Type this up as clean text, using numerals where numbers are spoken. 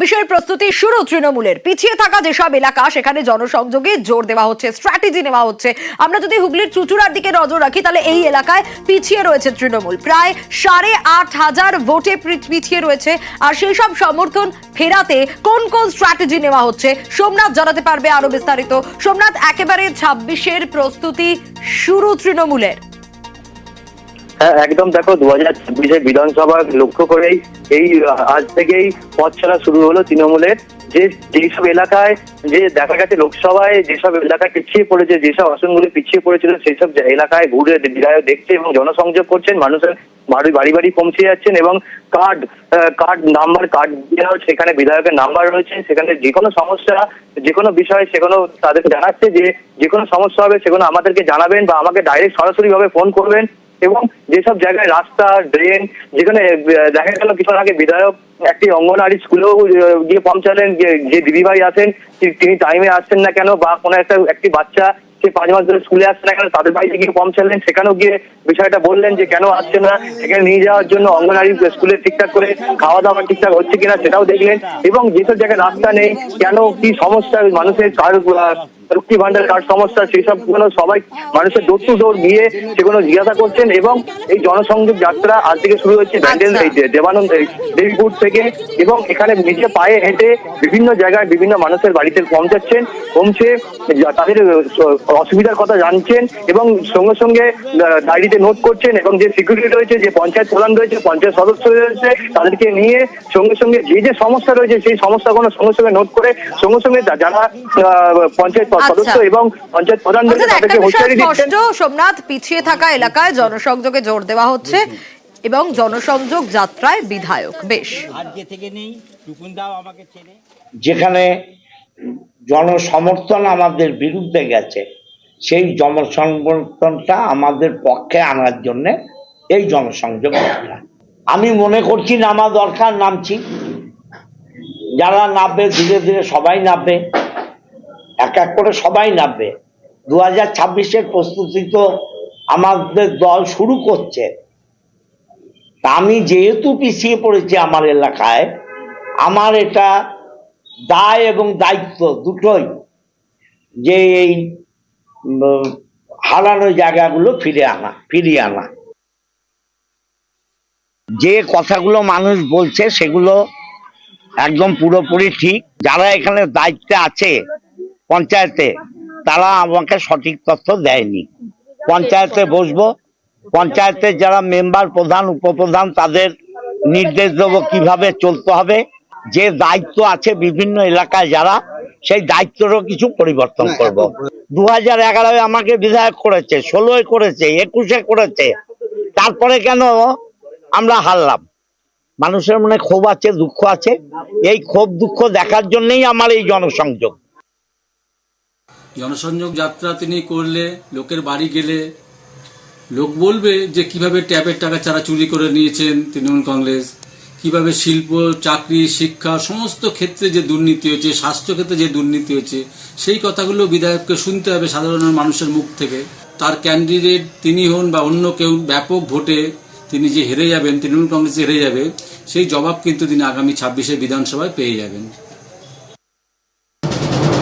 বিষয়ের প্রস্তুতি শুরু তৃণমূলের। পিছিয়ে থাকা যেসব এলাকা সেখানে জনসংযোগে জোর দেওয়া হচ্ছে, স্ট্র্যাটেজি নেওয়া হচ্ছে। আমরা যদি হুগলির চুঁচুড়ার দিকে নজর রাখি তাহলে এই এলাকায় পিছিয়ে রয়েছে তৃণমূল, প্রায় 8,500 ভোটে পিছিয়ে রয়েছে। আর সেই সব সমর্থন ফেরাতে কোন কোন স্ট্র্যাটেজি নেওয়া হচ্ছে সোমনাথ জানাতে পারবে আরো বিস্তারিত। সোমনাথ, একেবারে 26-এর প্রস্তুতি শুরু তৃণমূলের। একদম, দেখো 2026 বিধানসভা লক্ষ্য করেই এই আজ থেকেই পথ চলা শুরু হলো তৃণমূলের। যেসব এলাকায় যে দেখা গেছে লোকসভায় যেসব এলাকায় পিছিয়ে পড়েছে, যেসব আসনগুলি পিছিয়ে পড়েছিল সেই সব এলাকায় ঘুরে বিধায়ক দেখছে এবং জনসংযোগ করছেন, মানুষের বাড়ি বাড়ি পৌঁছে যাচ্ছেন এবং কার্ড দেওয়া হচ্ছে। সেখানে বিধায়কের নাম্বার রয়েছে, সেখানে যে কোনো সমস্যা, যে কোনো বিষয় সেগুলো তাদেরকে জানাচ্ছে যে কোনো সমস্যা হবে সেগুলো আমাদেরকে জানাবেন বা আমাকে ডাইরেক্ট সরাসরি ভাবে ফোন করবেন। এবং যেসব জায়গায় রাস্তা, ড্রেন, যেখানে দেখা গেল কিছুক্ষণ আগে বিধায়ক একটি অঙ্গনওয়াড়ি স্কুলেও গিয়ে পৌঁছালেন, যে দিদিভাই আছেন তিনি টাইমে আসছেন না কেন, বা কোনো একটি বাচ্চা সে 5 মাস ধরে স্কুলে আসছে না কেন, তাদের বাড়িতে গিয়ে পৌঁছালেন, সেখানেও গিয়ে বিষয়টা বললেন যে কেন আসছে না, সেখানে নিয়ে যাওয়ার জন্য অঙ্গনওয়াড়ি স্কুলে ঠিকঠাক করে খাওয়া দাওয়া ঠিকঠাক হচ্ছে কিনা সেটাও দেখলেন। এবং যেসব জায়গায় রাস্তা নেই, কেন কি সমস্যা মানুষের, লক্ষ্মী ভান্ডার কার্ড সমস্যা, সেই সব সবাই মানুষের ডোর টু ডোর গিয়ে সেগুলো জিজ্ঞাসা করছেন। এবং এই জনসংযোগ যাত্রা আজ থেকে শুরু হচ্ছে দেবানন্দ দেবীপুর থেকে, এবং এখানে নিচে পায়ে হেঁটে বিভিন্ন জায়গায় বিভিন্ন মানুষের বাড়িতে পৌঁছে তাদের অসুবিধার কথা জানছেন এবং সঙ্গে সঙ্গে ডায়েরিতে নোট করছেন। এবং যে সিকিউরিটি রয়েছে, যে পঞ্চায়েত প্রধান রয়েছে, পঞ্চায়েত সদস্য রয়েছে, তাদেরকে নিয়ে সঙ্গে সঙ্গে যে সমস্যা রয়েছে সেই সমস্যাগুলো সঙ্গে সঙ্গে নোট করে সঙ্গে সঙ্গে যারা পঞ্চায়েত সদস্য এবং পঞ্চায়েত প্রধান রয়েছে তাদেরকে হুঁশিয়ারি দিচ্ছেন। সোমনাথ, পিছিয়ে থাকা এলাকায় জনসংযোগে জোর দেওয়া হচ্ছে এবং জনসংযোগ যাত্রায় বিধায়ক বেশ আজকে থেকে নেই, টুকুনদাও আমাকে চেনে। যেখানে জনসমর্থন আমাদের বিরুদ্ধে গেছে সেই জনসমর্থনটা আমাদের পক্ষে আনার জন্য এই জনসংযোগ যাত্রা। আমি মনে করছি নামা দরকার, নামছি। যারা নামবে ধীরে ধীরে সবাই নামবে, এক এক করে সবাই নামবে। 2026-এর প্রস্তুতি তো আমাদের দল শুরু করছে। আমি যেহেতু পিছিয়ে পড়েছি আমার এলাকায়, আমার এটা দায় এবং দায়িত্ব দুটোই যে এই হারানো জায়গাগুলো ফিরিয়ে আনা। যে কথাগুলো মানুষ বলছে সেগুলো একদম পুরোপুরি ঠিক। যারা এখানে দায়িত্বে আছে পঞ্চায়েতে, তারা আমাকে সঠিক তথ্য দেয়নি। পঞ্চায়েতে বসবো, পঞ্চায়েতের যারা মেম্বার, প্রধান, উপপ্রধান, তাদের নির্দেশ দেবো কিভাবে চলতে হবে। যে দায়িত্ব আছে বিভিন্ন এলাকায় যারা, সেই দায়িত্বেরও কিছু পরিবর্তন করব। 2011-এ আমাকে বিধায়ক করেছে, 16-এ করেছে, 21-এ করেছে, তারপরে কেন আমরা হারলাম? মানুষের মনে ক্ষোভ আছে, দুঃখ আছে। এই ক্ষোভ দুঃখ দেখার জন্যই আমার এই জনসংযোগ যাত্রা তিনি করলে, লোকের বাড়ি গেলে লোক বলবে যে কিভাবে ট্যাপের টাকা চারা চুরি করে নিয়েছেন তৃণমূল কংগ্রেস, কিভাবে শিল্প, চাকরি, শিক্ষা সমস্ত ক্ষেত্রে যে দুর্নীতি হয়েছে, স্বাস্থ্যক্ষেত্রে যে দুর্নীতি হয়েছে, সেই কথাগুলো বিধায়ককে শুনতে হবে সাধারণ মানুষের মুখ থেকে। তার ক্যান্ডিডেট তিনি হন বা অন্য কেউ, ব্যাপক ভোটে তিনি যে হেরে যাবেন, তৃণমূল কংগ্রেস হেরে যাবে, সেই জবাব কিন্তু তিনি আগামী 26-এ বিধানসভায় পেয়ে যাবেন।